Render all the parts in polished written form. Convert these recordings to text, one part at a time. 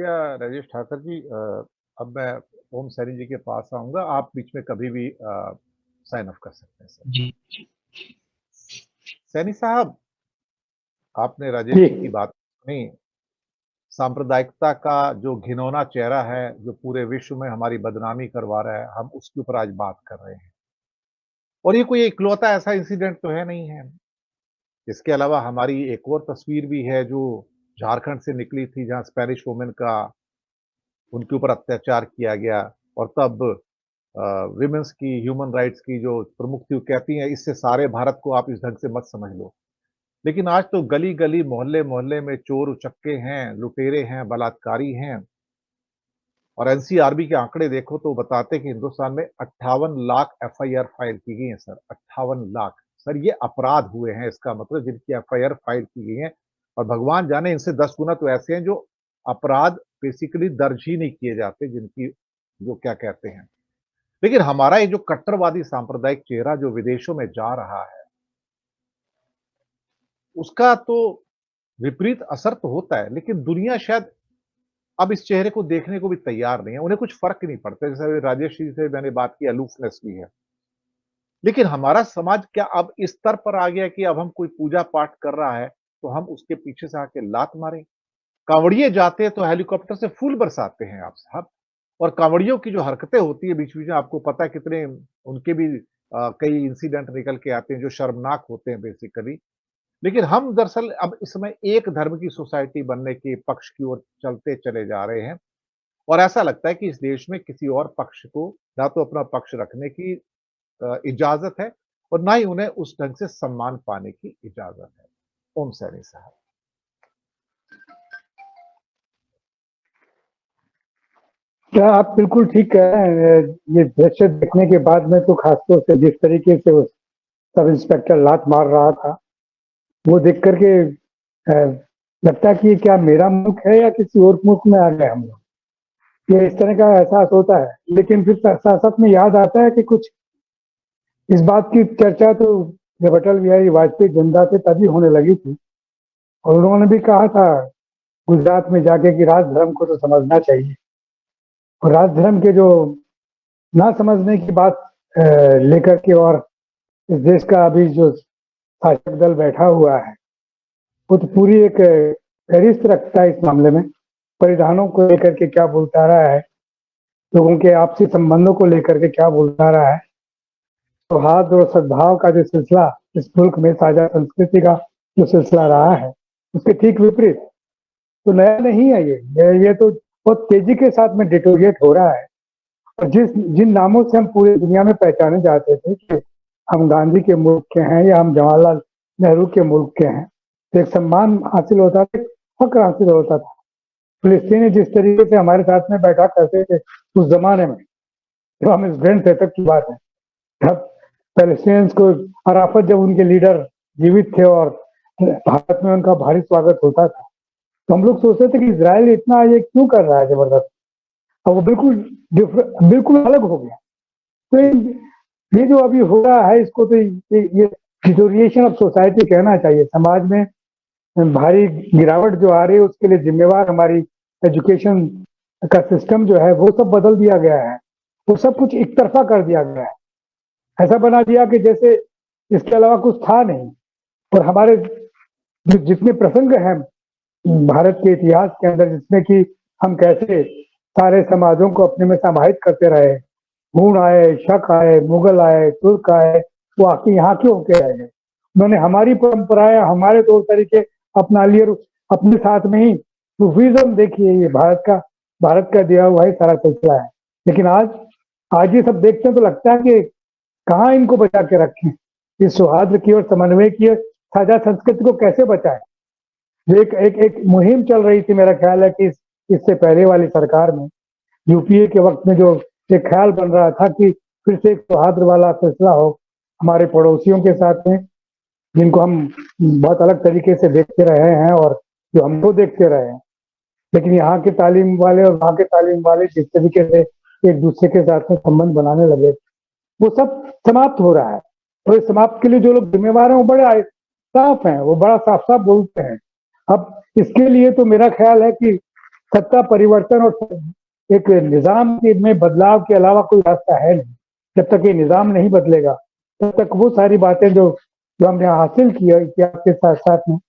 राजेश ठाकर जी, अब मैं ओम सैनी जी के पास आऊंगा। आप बीच में कभी भी साइन ऑफ कर सकते हैं सर। जी सैनी साहब, आपने राजेश जी। जी की बात सुनी। सांप्रदायिकता का जो घिनौना चेहरा है, जो पूरे विश्व में हमारी बदनामी करवा रहा है, हम उसके ऊपर आज बात कर रहे हैं। और ये कोई इकलौता ऐसा इंसिडेंट तो है नहीं है। इसके अलावा हमारी एक और तस्वीर भी है जो झारखंड से निकली थी, जहां स्पेनिश वुमेन का उनके ऊपर अत्याचार किया गया। और तब विमेंस की, ह्यूमन राइट्स की जो प्रमुख थी, वो कहती हैं इससे सारे भारत को आप इस ढंग से मत समझ लो। लेकिन आज तो गली गली, मोहल्ले मोहल्ले में चोर उचक्के हैं, लुटेरे हैं, बलात्कारी हैं। और एनसीआरबी के आंकड़े देखो तो बताते हैं कि हिंदुस्तान में 58 लाख एफआईआर फाइल की गई हैं सर। 58 लाख सर, ये अपराध हुए हैं, इसका मतलब जिनकी एफआईआर फाइल की गई है। और भगवान जाने इनसे 10 गुना तो ऐसे हैं जो अपराध बेसिकली दर्ज ही नहीं किए जाते, जिनकी जो क्या कहते हैं। लेकिन हमारा ये जो कट्टरवादी सांप्रदायिक चेहरा जो विदेशों में जा रहा है, उसका तो विपरीत असर तो होता है, लेकिन दुनिया शायद अब इस चेहरे को देखने को भी तैयार नहीं है। उन्हें कुछ फ़र्क नहीं पड़ता। जैसे राजेश जी से मैंने बात की, अलूफनेस भी है। लेकिन हमारा समाज क्या अब इस स्तर पर आ गया कि अब हम कोई पूजा-पाठ कर रहा है, तो हम उसके पीछे से आके लात मारें? कांवड़िए जाते हैं तो हेलीकॉप्टर से फूल बरसाते हैं आप साहब। और कांवड़ियों की जो हरकतें होती है बीच-बीच में, आपको पता है कितने उनके भी कई इंसिडेंट निकल के आते हैं जो शर्मनाक होते हैं बेसिकली। लेकिन हम दरअसल अब इस समय एक धर्म की सोसाइटी बनने के पक्ष की ओर चलते चले जा रहे हैं। और ऐसा लगता है कि इस देश में किसी और पक्ष को ना तो अपना पक्ष रखने की इजाज़त है, और ना ही उन्हें उस ढंग से सम्मान पाने की इजाज़त है। ओम सैनी साहब। क्या आप बिल्कुल ठीक कह रहे हैं। ये दृश्य देखने के बाद में तो खासतौर से जिस तरीके से वो सब इंस्पेक्टर लात मार रहा था, वो देख करके लगता है कि ये क्या मेरा मुल्क है या किसी और मुल्क में आ गए हम लोग। ये इस तरह का एहसास होता है। लेकिन फिर साथ साथ में याद आता है कि कुछ इस बात की चर्चा तो जब अटल बिहारी वाजपेयी जिंदा थे तभी होने लगी थी। और उन्होंने भी कहा था गुजरात में जाके कि राज धर्म को तो समझना चाहिए। और राज धर्म के जो ना समझने की बात लेकर के, और इस देश का अभी जो शासक दल बैठा हुआ है, वो तो पूरी एक फहरिस्त रखता है इस मामले में। परिधानों को लेकर के क्या बोलता रहा है, लोगों के आपसी संबंधों को लेकर के क्या बोलता रहा है, सौहार्द और सद्भाव का जो सिलसिला इस मुल्क में, साझा संस्कृति का जो सिलसिला रहा है, उसके ठीक विपरीत। तो नया नहीं है ये तो बहुत तेजी के साथ में डिटोरिएट हो रहा है। और जिन नामों से हम पूरी दुनिया में पहचाने जाते थे कि हम गांधी के मुल्क के हैं या हम जवाहरलाल नेहरू के मुल्क के हैं, तो एक सम्मान हासिल होता था, फक्र हासिल होता था। फिलिस्तीनी जिस तरीके से हमारे साथ में बैठा करते थे उस जमाने में, जो हम स्टूडेंट थे तब की बात है, तब पैलेस्टीनियंस को, अराफत जब उनके लीडर जीवित थे और भारत में उनका भारी स्वागत होता था, तो हम लोग सोचते थे कि इसराइल इतना ये क्यों कर रहा है जबरदस्त। और वो बिल्कुल अलग हो गया। तो ये जो अभी हो रहा है, इसको तो ये डिटोरिएशन ऑफ सोसाइटी कहना चाहिए। समाज में भारी गिरावट जो आ रही है, उसके लिए जिम्मेवार हमारी एजुकेशन का सिस्टम जो है, वो सब बदल दिया गया है। वो सब कुछ एक तरफा कर दिया गया है। ऐसा बना दिया कि जैसे इसके अलावा कुछ था नहीं। और हमारे जितने प्रसंग हैं भारत के इतिहास के अंदर, जिसमें कि हम कैसे सारे समाजों को अपने में समाहित करते रहे, हूण आए, शक आए, मुगल आए, तुर्क आए, वो आके यहाँ क्यों होके आए हैं। उन्होंने हमारी परंपराएं, हमारे तौर तरीके अपना लिए और अपने साथ में ही सूफीज्म, देखिए ये भारत का दिया हुआ ही सारा सिलसिला है। लेकिन आज ये सब देखते हैं तो लगता है कि कहाँ इनको बचा के रखें, इस सौहार्द की और समन्वय की साझा संस्कृति को कैसे बचाएं। एक मुहिम चल रही थी, मेरा ख्याल है कि इससे पहले वाली सरकार में, यूपीए के वक्त में, जो एक ख्याल बन रहा था कि फिर से एक सौहार्द वाला सिलसिला हो हमारे पड़ोसियों के साथ में, जिनको हम बहुत अलग तरीके से देखते रहे हैं और जो हमको देखते रहे हैं। लेकिन यहाँ के तालीम वाले और वहाँ के तालीम वाले जिस तरीके से एक दूसरे के साथ में संबंध बनाने लगे, वो सब समाप्त हो रहा है। और इस समाप्त के लिए जो लोग जिम्मेवार हैं वो बड़े साफ हैं, वो बड़ा साफ साफ बोलते हैं। अब इसके लिए तो मेरा ख्याल है कि सत्ता परिवर्तन और एक निजाम में बदलाव के अलावा कोई रास्ता है नहीं। जब तक ये निजाम नहीं बदलेगा तब तक वो सारी बातें जो हमने हासिल की है इतिहास के साथ साथ में,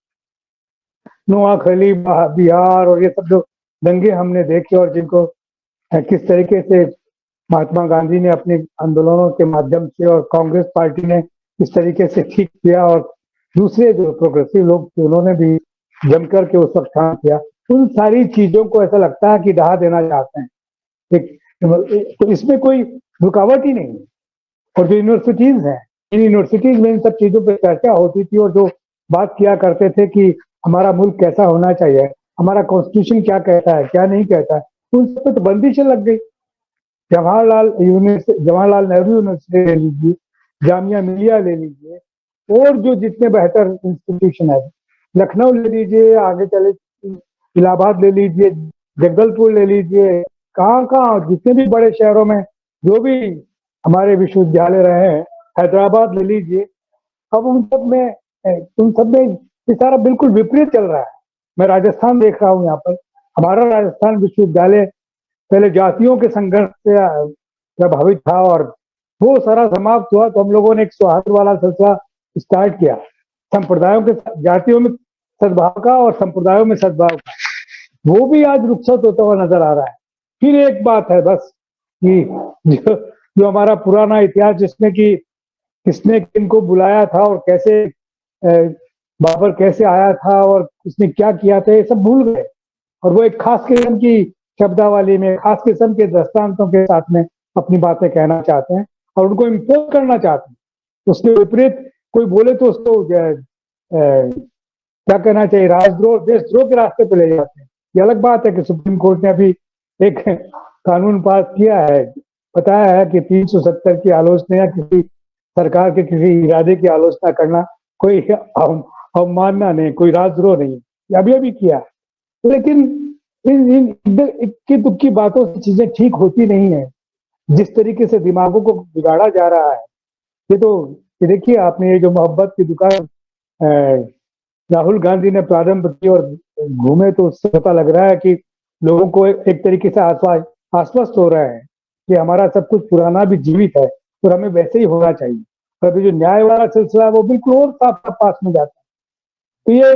नोआखली, बिहार और ये सब जो दंगे हमने देखे और जिनको किस तरीके से महात्मा गांधी ने अपने आंदोलनों के माध्यम से और कांग्रेस पार्टी ने इस तरीके से ठीक किया, और दूसरे जो प्रोग्रेसिव लोग थे उन्होंने भी जमकर के उस वक्त काम किया, उन सारी चीजों को ऐसा लगता है कि ढहा देना चाहते हैं। तो इसमें कोई रुकावट ही नहीं। और जो यूनिवर्सिटीज हैं, इन यूनिवर्सिटीज में इन सब चीजों पर चर्चा होती थी और जो बात किया करते थे कि हमारा मुल्क कैसा होना चाहिए, हमारा कॉन्स्टिट्यूशन क्या कहता है, क्या नहीं कहता है, उन सब पे तो बंदिशें लग गई। जवाहरलाल नेहरू यूनिवर्सिटी ले लीजिए, जामिया मिलिया ले लीजिए, और जो जितने बेहतर इंस्टीट्यूशन है, लखनऊ ले लीजिए, आगे चले इलाहाबाद ले लीजिए, जगदलपुर ले लीजिए, कहाँ कहाँ जितने भी बड़े शहरों में जो भी हमारे विश्वविद्यालय रहे हैं, हैदराबाद ले लीजिए, अब उन सब में ये सारा बिल्कुल विपरीत चल रहा है। मैं राजस्थान देख रहा हूँ, यहाँ पर हमारा राजस्थान विश्वविद्यालय पहले जातियों के संघर्ष से प्रभावित था और वो सारा समाप्त हुआ तो हम लोगों ने एक सौहार्द वाला सिलसिला स्टार्ट किया, संप्रदायों के, जातियों में सद्भाव का और संप्रदायों में सद्भाव का, वो भी आज रुखसत होता हुआ नजर आ रहा है। फिर एक बात है बस कि जो हमारा पुराना इतिहास जिसमें कि किसने किनको बुलाया था और कैसे बाबर कैसे आया था और उसने क्या किया था, ये सब भूल गए, और वो एक खास किस्म की शब्दावली में, खास किस्म के दृष्टांतों के साथ में अपनी बातें कहना चाहते हैं और उनको इम्पोज करना चाहते हैं। उसके विपरीत कोई बोले तो उसको क्या कहना चाहिए, राजद्रोह, देशद्रोह के रास्ते पे ले जाते हैं। ये अलग बात है कि सुप्रीम कोर्ट ने अभी एक कानून पास किया है, बताया है कि 370 की आलोचना या किसी सरकार के किसी इरादे की आलोचना करना कोई अवमानना नहीं, कोई राजद्रोह नहीं, अभी अभी किया। लेकिन इन इक्की दुक्की बातों से चीजें ठीक होती नहीं है। जिस तरीके से दिमागों को बिगाड़ा जा रहा है, ये तो देखिए आपने, ये जो मोहब्बत की दुकान राहुल गांधी ने प्रारंभ की और घूमे, तो उससे पता लग रहा है कि लोगों को एक तरीके से आश्वस्त हो रहा है कि हमारा सब कुछ पुराना भी जीवित है और हमें वैसे ही होना चाहिए। और अभी जो न्याय वाला सिलसिला है वो बिल्कुल और साफ पास में जाता है। तो ये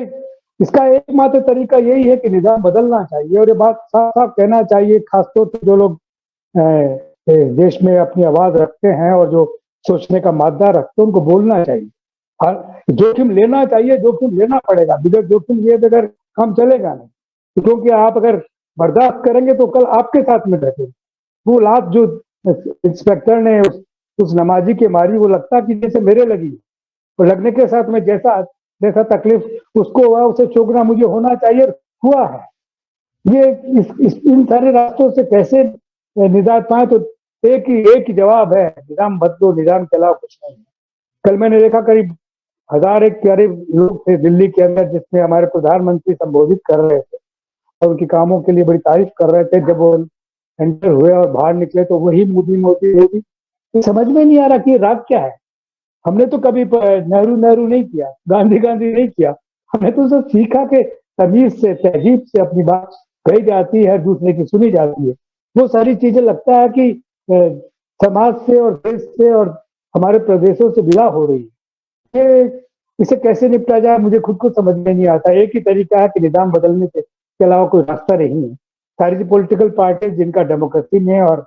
इसका एकमात्र तरीका यही है कि निजाम बदलना चाहिए, और ये बात साफ साफ कहना चाहिए, खासतौर पर जो लोग देश में अपनी आवाज रखते हैं और जो सोचने का मादा रखते हैं, उनको बोलना चाहिए और जोखिम लेना चाहिए। जोखिम लेना पड़ेगा, बिगड़ जोखिम लिए बगैर काम चलेगा नहीं, क्योंकि आप अगर बर्दाश्त करेंगे तो कल आपके साथ में बैठे। वो लात जो इंस्पेक्टर ने उस नमाजी के मारी, वो लगता कि जैसे मेरे लगी, और लगने के साथ में जैसा तकलीफ उसको हुआ, उसे चौगना मुझे होना चाहिए, हुआ है। ये इन सारे रास्तों से कैसे निजात पाए, तो एक ही जवाब है, निजाम बदलो, निजाम चलाओ, कुछ नहीं। कल मैंने देखा करीब 1000 एक करीब लोग थे दिल्ली के अंदर, जिसमें हमारे प्रधानमंत्री संबोधित कर रहे थे और उनके कामों के लिए बड़ी तारीफ कर रहे थे। जब वो एंटर हुए और बाहर निकले तो वही मोदी समझ में नहीं आ रहा कि राग क्या है। हमने तो कभी नेहरू नहीं किया, गांधी नहीं किया, हमने तो सब सीखा कि तमीज से, तहजीब से अपनी बात कही जाती है, दूसरे की सुनी जाती है। वो सारी चीजें लगता है कि समाज से और देश से और हमारे प्रदेशों से विदा हो रही है। इसे कैसे निपटा जाए मुझे खुद को समझ में नहीं आता। एक ही तरीका है कि निजाम बदलने के अलावा कोई रास्ता नहीं है। सारी पॉलिटिकल पार्टी जिनका डेमोक्रेसी में और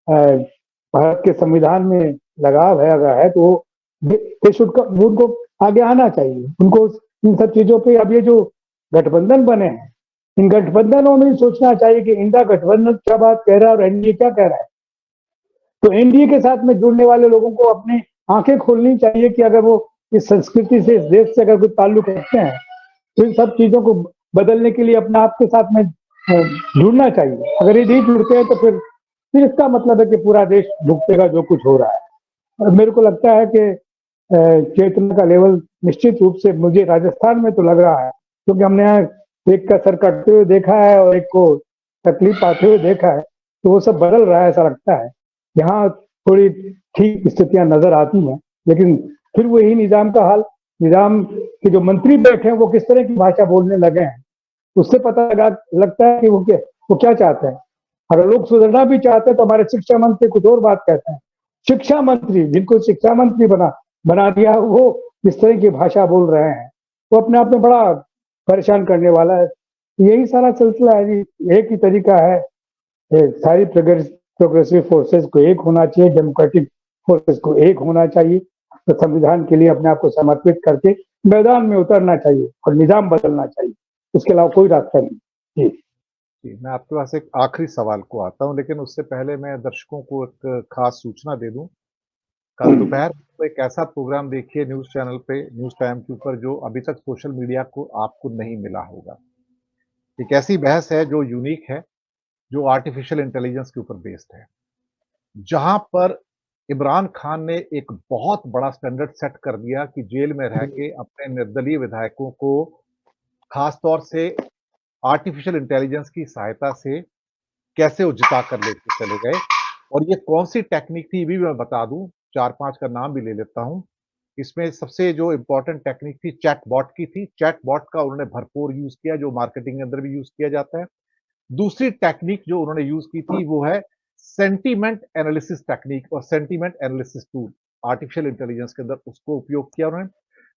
भारत के संविधान में लगाव है, अगर है तो उनको आगे आना चाहिए। उनको इन सब चीजों पे, अब ये जो गठबंधन बने हैं, इन गठबंधनों में सोचना चाहिए कि इंडिया गठबंधन क्या बात कह रहा है और एनडीए क्या कह रहा है। तो एनडीए के साथ में जुड़ने वाले लोगों को अपनी आंखें खोलनी चाहिए कि अगर वो इस संस्कृति से, इस देश से अगर कोई ताल्लुक रखते हैं तो इन सब चीजों को बदलने के लिए अपने आप के साथ में जुड़ना चाहिए। अगर ये नहीं जुड़ते हैं तो फिर इसका मतलब है कि पूरा देश भुगतेगा जो कुछ हो रहा है। और मेरे को लगता है कि चेतना का लेवल निश्चित रूप से मुझे राजस्थान में तो लग रहा है, क्योंकि हमने यहाँ एक का सर कटते हुए देखा है और एक को तकलीफ आते हुए देखा है, तो वो सब बदल रहा है ऐसा लगता है। यहाँ थोड़ी ठीक स्थितियां नजर आती हैं, लेकिन फिर वही निजाम का हाल। निजाम के जो मंत्री बैठे हैं वो किस तरह की भाषा बोलने लगे हैं, उससे पता लगता है कि वो क्या चाहते हैं? अगर लोग सुधरना भी चाहते हैं तो हमारे शिक्षा मंत्री कुछ और बात कहते हैं। शिक्षा मंत्री, जिनको शिक्षा मंत्री बना दिया, वो इस तरह की भाषा बोल रहे हैं, वो अपने आप में बड़ा परेशान करने वाला है। यही सारा सिलसिला है जी। एक ही तरीका है, सारी प्रोग्रेसिव फोर्सेस को एक होना चाहिए, डेमोक्रेटिक फोर्सेस को एक होना चाहिए, तो संविधान के लिए अपने आप को समर्पित करके मैदान में उतरना चाहिए और निजाम बदलना चाहिए। उसके अलावा कोई रास्ता नहीं। जी जी, मैं आपके पास एक आखिरी सवाल को आता हूँ, लेकिन उससे पहले मैं दर्शकों को एक खास सूचना दे दूँ। कल दोपहर को एक ऐसा प्रोग्राम देखिए न्यूज़ चैनल पे, न्यूज़ टाइम के ऊपर, जो अभी तक सोशल मीडिया को आपको नहीं मिला होगा। एक ऐसी बहस है जो यूनिक है, जो आर्टिफ़िशियल इंटेलिजेंस के ऊपर बेस्ड है। जहाँ पर इमरान खान ने एक बहुत बड़ा स्टैंडर्ड सेट कर दिया कि जेल में रह के अपने निर्दलीय विधायकों को ख़ास तौर से आर्टिफ़िशियल इंटेलिजेंस की सहायता से कैसे वो जिता कर लेके चले गए। और ये कौन-सी टेक्निक थी, ये भी मैं बता दूँ, 4-5 का नाम भी ले लेता हूँ। इसमें सबसे जो इम्पोर्टेंट टेक्निक थी, चैटबॉट की थी। चैटबॉट का उन्होंने भरपूर यूज़ किया, जो मार्केटिंग के अंदर भी यूज़ किया जाता है। दूसरी टेक्निक जो उन्होंने यूज़ की थी, वो है सेंटीमेंट एनालिसिस टेक्निक और sentiment analysis tool, artificial intelligence के अंदर उसको उपयोग किया उन्होंने।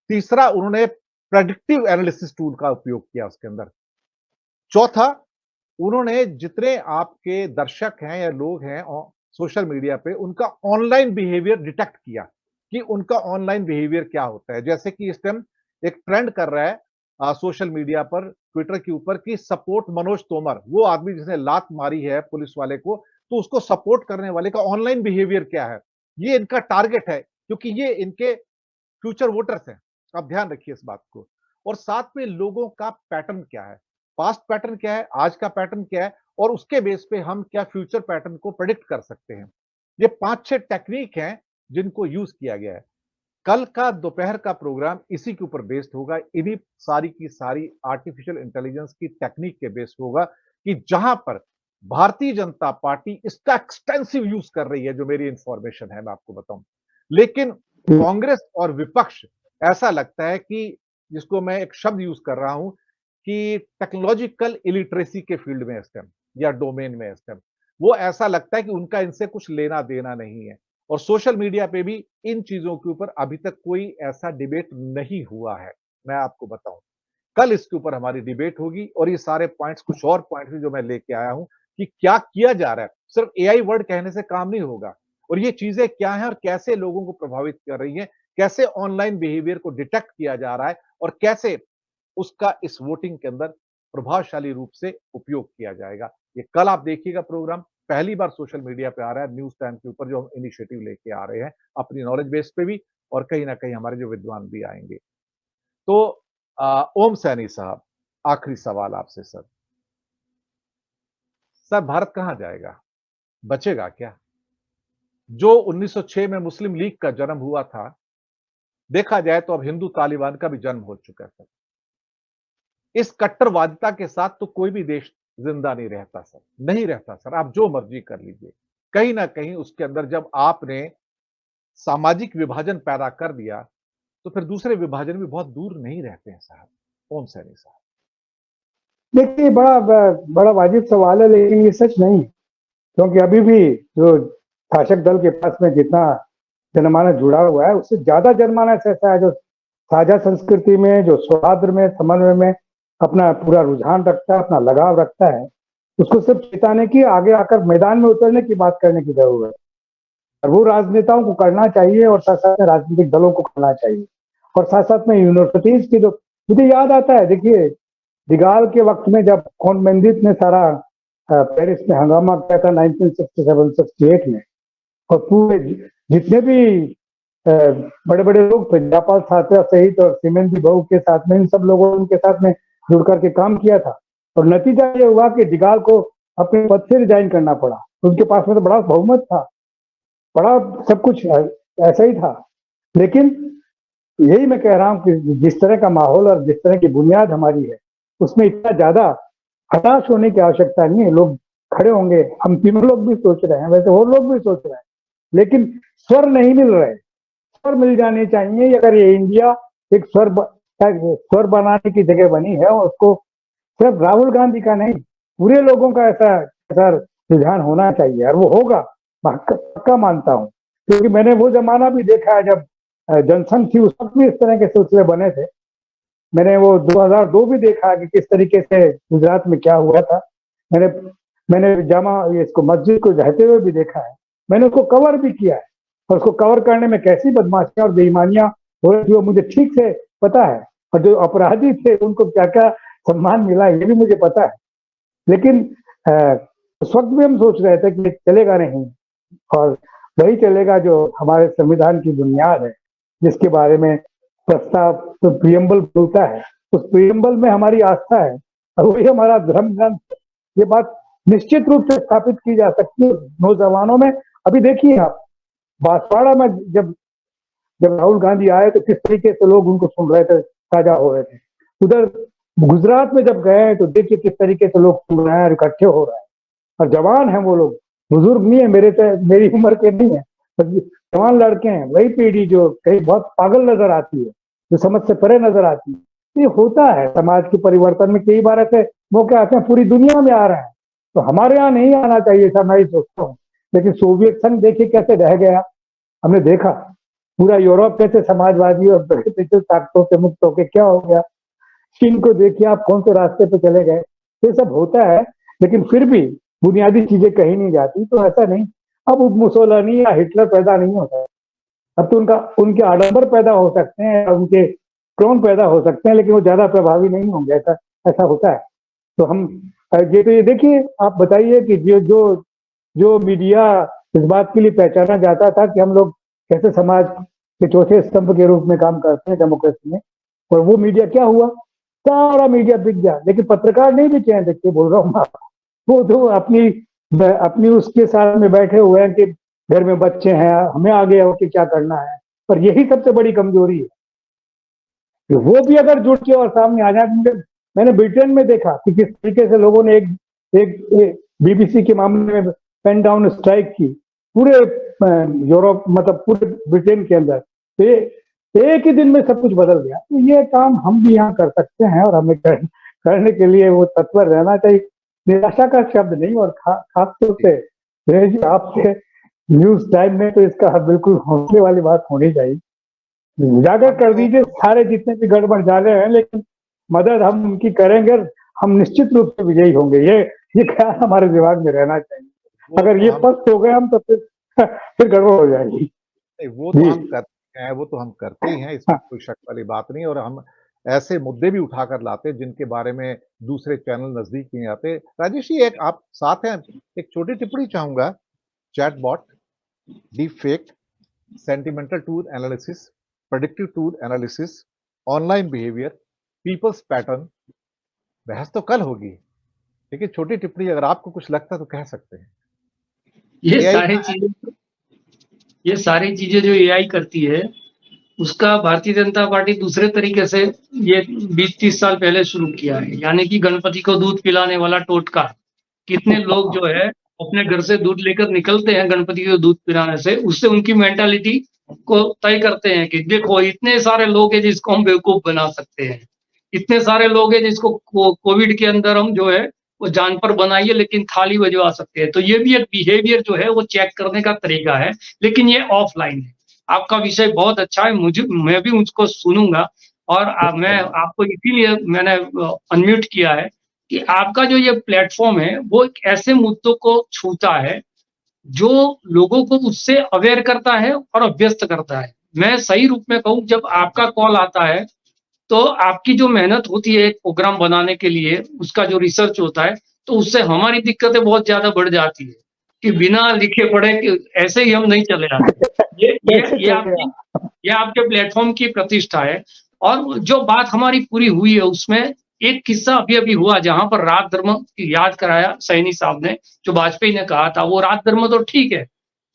तीसरा, उन्होंने प्रेडिक्टिव एनालिसिस टूल का उपयोग किया उसके अंदर। चौथा, उन्होंने जितने आपके दर्शक हैं या लोग हैं सोशल मीडिया पे, उनका ऑनलाइन बिहेवियर डिटेक्ट किया कि उनका ऑनलाइन बिहेवियर क्या होता है। जैसे कि इस टाइम एक ट्रेंड कर रहा है सोशल मीडिया पर, ट्विटर के ऊपर, कि सपोर्ट मनोज तोमर, वो आदमी जिसने लात मारी है पुलिस वाले को, तो उसको सपोर्ट करने वाले का ऑनलाइन बिहेवियर क्या है? ये इनका टारगेट है, क्योंकि ये इनके फ्यूचर वोटर्स हैं। आप ध्यान रखिए इस बात को। और साथ में लोगों का पैटर्न क्या है, पास्ट पैटर्न क्या है, आज का पैटर्न क्या है, और उसके बेस पे हम क्या फ्यूचर पैटर्न को प्रेडिक्ट कर सकते हैं। ये 5-6 टेक्निक हैं जिनको यूज़ किया गया है। कल का दोपहर का प्रोग्राम इसी के ऊपर बेस्ड होगा, इन्हीं सारी की सारी आर्टिफिशियल इंटेलिजेंस की टेक्निक के बेस पे होगा, कि जहां पर भारतीय जनता पार्टी इसका एक्सटेंसिव यूज़ कर रही है, जो मेरी इन्फॉर्मेशन है मैं आपको बताऊँ। लेकिन कांग्रेस और विपक्ष, ऐसा लगता है कि, जिसको मैं एक शब्द यूज़ कर रहा हूँ, कि टेक्नोलॉजिकल इलिटरेसी के फील्ड में इस टाइम, या डोमेन में इस टाइम, वो ऐसा लगता है कि उनका इनसे कुछ लेना-देना नहीं है। और सोशल मीडिया पे भी इन चीज़ों के ऊपर अभी तक कोई ऐसा डिबेट नहीं हुआ है, मैं आपको बताऊँ। कल इसके ऊपर हमारी डिबेट होगी, और ये सारे पॉइंट्स, कुछ और पॉइंट्स भी जो मैं लेके आया हूँ, कि क्या किया जा रहा है। सिर्फ एआई वर्ड कहने से काम नहीं होगा, और ये चीज़ें क्या हैं और कैसे लोगों को प्रभावित कर रही हैं, कैसे ऑनलाइन बिहेवियर को डिटेक्ट किया जा रहा है, और कैसे उसका इस वोटिंग के अंदर प्रभावशाली रूप से उपयोग किया जाएगा। ये कल आप देखिएगा प्रोग्राम, पहली बार सोशल मीडिया पे आ रहा है, न्यूज़ टाइम के ऊपर जो हम इनिशिएटिव लेके आ रहे हैं, अपनी नॉलेज बेस पे भी, और कहीं न कहीं हमारे जो विद्वान भी आएँगे। तो ओम सैनी साहब, आखिरी सवाल आपसे सर। सर, भारत कहाँ जाएगा? बचेगा क्या? जो 1906 में मुस्लिम लीग का जन्म हुआ था, देखा जाए तो अब हिंदू तालिबान का भी जन्म हो चुका है सर। इस कट्टरवादिता के साथ तो कोई भी देश जिंदा नहीं रहता सर, नहीं रहता सर, आप जो मर्जी कर लीजिए। कहीं न कहीं उसके अंदर जब आपने सामाजिक विभाजन पैदा कर दिया, तो फिर दूसरे विभाजन भी बहुत दूर नहीं रहते हैं साहब। ओम सैनी साहब। देखिए, बड़ा वाजिब सवाल है, लेकिन ये सच नहीं है। क्योंकि अभी भी जो शासक दल के पास में जितना जनमानस जुड़ा हुआ है, उससे ज्यादा जनमानस ऐसा है जो साझा संस्कृति में, जो सौहार्द में, समन्वय में अपना पूरा रुझान रखता है, अपना लगाव रखता है। उसको सिर्फ चेताने की, आगे आकर मैदान में उतरने की बात करने की जरूरत है। और वो राजनेताओं को करना चाहिए, और साथ साथ में राजनीतिक दलों को करना चाहिए, और साथ साथ में यूनिवर्सिटीज की जो, मुझे याद आता है, देखिए, दिगाल के वक्त में जब कौन मेंदिस ने सारा पेरिस में हंगामा किया था 1967-68 में, और पूरे जितने भी बड़े बड़े लोग थे, जयपाल साथिया सहित और सीमेंद्री बहू के साथ में, इन सब लोगों ने उनके साथ में जुड़ करके काम किया था। और नतीजा ये हुआ कि दिगाल को अपने पद से रिजाइन करना पड़ा। उनके पास में तो बड़ा बहुमत था, बड़ा सब कुछ ऐसा ही था। लेकिन यही मैं कह रहा हूँ कि जिस तरह का माहौल और जिस तरह की बुनियाद हमारी है, उसमें इतना ज्यादा हताश होने की आवश्यकता नहीं है। लोग खड़े होंगे, हम तीनों लोग भी सोच रहे हैं, वैसे और लोग भी सोच रहे हैं, लेकिन स्वर नहीं मिल रहे। स्वर मिल जाने चाहिए। अगर ये इंडिया एक स्वर बनाने की जगह बनी है, और उसको सिर्फ राहुल गांधी का नहीं, पूरे लोगों का ऐसा ऐसा रुझान होना चाहिए और वो होगा, पक्का मानता हूँ। क्योंकि मैंने वो जमाना भी देखा है जब जनसंघ थी, उस वक्त भी इस तरह के सिलसिले बने थे। मैंने वो 2002 भी देखा कि किस तरीके से गुजरात में क्या हुआ था। मैंने मैंने जामा इसको मस्जिद को ढहते हुए भी देखा है। मैंने उसको कवर भी किया है और उसको कवर करने में कैसी बदमाशियां और बेईमानियां हो रही थी वो मुझे ठीक से पता है। और जो अपराधी थे उनको क्या क्या सम्मान मिला ये भी मुझे पता है। लेकिन उस वक्त भी हम सोच रहे थे कि चलेगा नहीं, और वही चलेगा जो हमारे संविधान की बुनियाद है, जिसके बारे में प्रस्ताव तो प्रियम्बल बोलता है। उस प्रियम्बल में हमारी आस्था है और वही हमारा धर्म ग्रंथ है। ये बात निश्चित रूप से स्थापित की जा सकती है नौजवानों में। अभी देखिए आप, बांसवाड़ा में जब जब राहुल गांधी आए तो किस तरीके से लोग उनको सुन रहे थे, ताजा हो रहे थे। उधर गुजरात में जब गए तो देखिए किस तरीके से लोग सुन रहे हैं और इकट्ठे हो रहे हैं। और जवान हैं वो लोग, बुजुर्ग नहीं है, मेरी उम्र के नहीं है, जवान लड़के हैं। वही पीढ़ी जो कहीं बहुत पागल नजर आती है, जो समझ से परे नजर आती है। ये होता है समाज के परिवर्तन में, कई बार ऐसे मौके आते हैं, पूरी दुनिया में आ रहे हैं। तो हमारे यहाँ नहीं आना चाहिए था, मैं ही सोचता हूँ। लेकिन सोवियत संघ देखिए कैसे रह गया, हमने देखा। पूरा यूरोप कैसे समाजवादी और ब्रिटिश ताकतों से मुक्त होकर क्या हो गया। चीन को देखिए आप, कौन से रास्ते पे चले गए। ये सब होता है, लेकिन फिर भी बुनियादी चीजें कहीं नहीं जाती। तो ऐसा नहीं, अब मुसोलिनी या हिटलर पैदा नहीं होता है। अब तो उनके आडंबर पैदा हो सकते हैं, उनके क्लोन पैदा हो सकते हैं, लेकिन वो ज्यादा प्रभावी नहीं होंगे। ऐसा ऐसा होता है। तो हम ये देखिए, आप बताइए कि जो जो जो मीडिया इस बात के लिए पहचाना जाता था कि हम लोग कैसे समाज के चौथे स्तंभ के रूप में काम करते हैं डेमोक्रेसी में, और वो मीडिया क्या हुआ, सारा मीडिया बिक गया। लेकिन पत्रकार नहीं बिके हैं, देखिए बोल रहा हूँ। वो तो अपनी अपनी उसके साथ में बैठे हुए हैं कि घर में बच्चे हैं, हमें आगे होके क्या करना है। पर यही सबसे बड़ी कमजोरी है कि वो भी अगर जुट के और सामने आ जाए। मैंने ब्रिटेन में देखा कि किस तरीके से लोगों ने एक बीबीसी के मामले में पेन डाउन स्ट्राइक की पूरे यूरोप, मतलब पूरे ब्रिटेन के अंदर। तो एक ही दिन में सब कुछ बदल गया। तो ये काम हम भी यहाँ कर सकते हैं और हमें करने के लिए वो तत्पर रहना चाहिए। निराशा का शब्द नहीं, और खासतौर से आपसे न्यूज टाइम में तो इसका बिल्कुल हौसले वाली बात होनी चाहिए। उजागर कर दीजिए सारे जितने भी गड़बड़ जाले हैं, लेकिन मदद हम उनकी करेंगे, हम निश्चित रूप से विजयी होंगे। ये ख्याल हमारे दिमाग में रहना चाहिए। अगर ये पस्त हो गए हम तो फिर गड़बड़ हो जाएगी। वो तो हम करते हैं, वो तो हम करते ही हैं, इसमें कोई शक वाली बात नहीं। और हम ऐसे मुद्दे भी उठाकर लाते हैं जिनके बारे में दूसरे चैनल नजदीक नहीं आते। राजेश जी, एक आप साथ हैं, एक छोटी टिप्पणी चाहूंगा। Chatbot, deep fake, sentimental tool analysis, predictive tool analysis, online behaviour, people's pattern, बहस तो कल होगी। लेकिन छोटी टिप्पणी, अगर आपको कुछ लगता है तो कह सकते हैं। ये सारी चीजें जो एआई करती है, उसका भारतीय जनता पार्टी दूसरे तरीके से ये 20-30 साल पहले शुरू किया है। यानी कि गणपति को दूध पिलाने वाला टोटका। कितने लोग जो है अपने घर से दूध लेकर निकलते हैं गणपति को दूध पिलाने से, उससे उनकी मेंटालिटी को तय करते हैं कि देखो इतने सारे लोग हैं जिसको हम बेवकूफ बना सकते हैं, इतने सारे लोग हैं जिसको कोविड के अंदर हम जो है वो जान पर बनाइए लेकिन थाली बजवा सकते हैं। तो ये भी एक बिहेवियर जो है वो चेक करने का तरीका है, लेकिन ये ऑफलाइन है। आपका विषय बहुत अच्छा है, मैं भी उसको सुनूंगा। और मैं आपको इसीलिए मैंने अनम्यूट किया है कि आपका जो ये प्लेटफॉर्म है वो एक ऐसे मुद्दों को छूता है जो लोगों को उससे अवेयर करता है और अभ्यस्त करता है। मैं सही रूप में कहूँ, जब आपका कॉल आता है तो आपकी जो मेहनत होती है एक प्रोग्राम बनाने के लिए, उसका जो रिसर्च होता है, तो उससे हमारी दिक्कतें बहुत ज्यादा बढ़ जाती है कि बिना लिखे पढ़े कि ऐसे ही हम नहीं चले जाते। ये आपके प्लेटफॉर्म की प्रतिष्ठा है। और जो बात हमारी पूरी हुई है उसमें एक किस्सा अभी हुआ जहां पर रात धर्म की याद कराया सैनी साहब ने, जो वाजपेयी ने कहा था। वो रात धर्म तो ठीक है,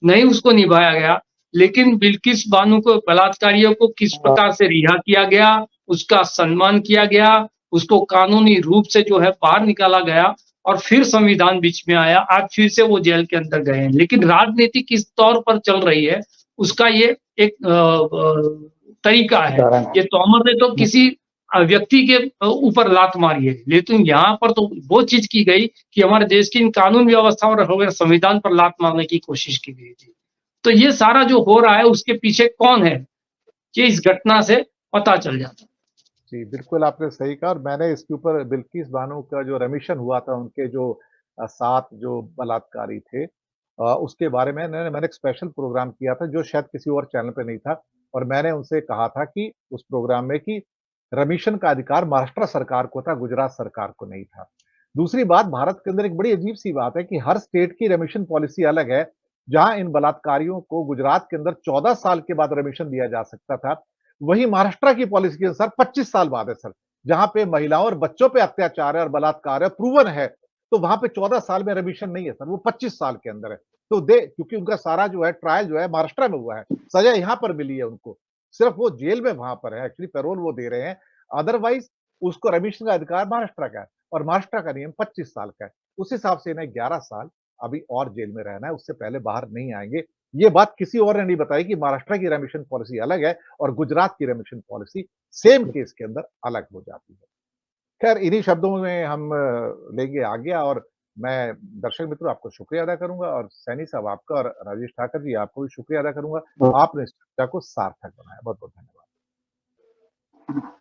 नहीं उसको निभाया गया, लेकिन बिल्किस बानो को, बलात्कारियों को किस प्रकार से रिहा किया गया, उसका सम्मान किया गया, उसको कानूनी रूप से जो है बाहर निकाला गया, और फिर संविधान बीच में आया, आज फिर से वो जेल के अंदर गए हैं। लेकिन राजनीति किस तौर पर चल रही है उसका ये एक तरीका है। ये तोमर ने तो किसी व्यक्ति के ऊपर लात मारी है, लेकिन यहाँ पर तो वो चीज की गई कि हमारे देश की इन कानून व्यवस्था और संविधान पर लात मारने की कोशिश की गई थी। तो ये सारा जो हो रहा है उसके पीछे कौन है, ये इस घटना से पता चल जाता है। जी, बिल्कुल आपने सही कहा और मैंने इसके ऊपर बिल्किस बानो का जो रेमिशन हुआ था, उनके जो 7 जो बलात्कारी थे उसके बारे में मैंने एक स्पेशल प्रोग्राम किया था, जो शायद किसी और चैनल पे नहीं था और मैंने उनसे कहा था कि उस प्रोग्राम में कि रेमिशन का अधिकार महाराष्ट्र सरकार को था, गुजरात सरकार को नहीं था। दूसरी बात, भारत के अंदर एक बड़ी अजीब-सी बात है कि हर स्टेट की रेमिशन पॉलिसी अलग है। जहाँ इन बलात्कारियों को गुजरात के अंदर 14 साल के बाद रेमिशन दिया जा सकता था, वहीं महाराष्ट्र की पॉलिसी के अनुसार 25 साल बाद है सर। जहाँ पे महिलाओं और बच्चों पे अत्याचार है और बलात्कार है, प्रूवन है, तो वहाँ पे 14 साल में रेमिशन नहीं है सर, वो 25 साल के अंदर है। तो क्योंकि उनका सारा जो है ट्रायल जो है महाराष्ट्र में हुआ है, सज़ा यहाँ पर मिली है उनको। सिर्फ वो जेल में वहाँ पर है, एक्चुअली पैरोल वो दे रहे हैं। अदरवाइज़ उसको रेमिशन का अधिकार महाराष्ट्र का है और महाराष्ट्र का नियम 25 साल का है। उस हिसाब से इन्हें 11 साल अभी और जेल में रहना है, उससे पहले बाहर नहीं आएँगे। ये बात किसी और ने नहीं बताई कि महाराष्ट्र की रेमिशन पॉलिसी अलग है और गुजरात की रेमिशन पॉलिसी सेम केस के अंदर अलग हो जाती है। खैर इन्हीं शब्दों में हम लेंगे आगे और मैं दर्शक मित्रों आपको शुक्रिया अदा करूँगा और सैनी साहब आपका और राजेश ठाकर जी आपको भी शुक्रिया अदा करूँगा। आपने इस चर्चा को सार्थक बनाया। बहुत-बहुत धन्यवाद।